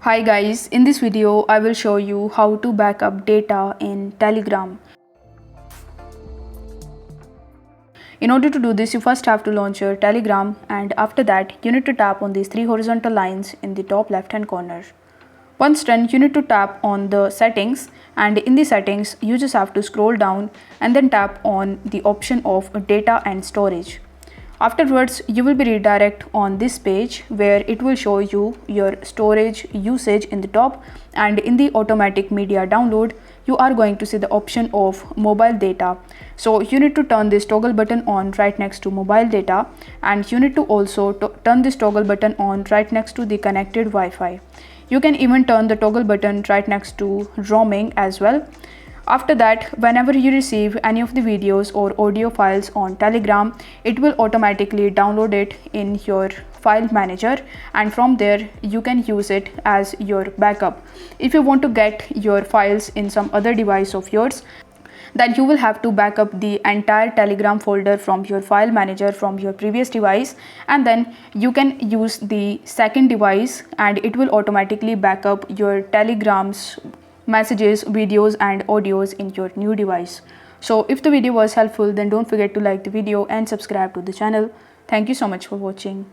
Hi guys, in this video I will show you how to back up data in Telegram. In order to do this, you first have to launch your Telegram, and after that you need to tap on these three horizontal lines in the top left hand corner. Once done, you need to tap on the settings, and in the settings you just have to scroll down and then tap on the option of data and storage. Afterwards, you will be redirected on this page where it will show you your storage usage in the top, and in the automatic media download you are going to see the option of mobile data. So you need to turn this toggle button on right next to mobile data, and you need to also turn this toggle button on right next to the connected Wi-Fi. You can even turn the toggle button right next to roaming as well. After that, whenever you receive any of the videos or audio files on Telegram, it will automatically download it in your file manager, and from there you can use it as your backup. If you want to get your files in some other device of yours, then you will have to back up the entire Telegram folder from your file manager from your previous device, and then you can use the second device and it will automatically back up your Telegram's messages, videos and audios in your new device. So if the video was helpful, then don't forget to like the video and subscribe to the channel. Thank you so much for watching.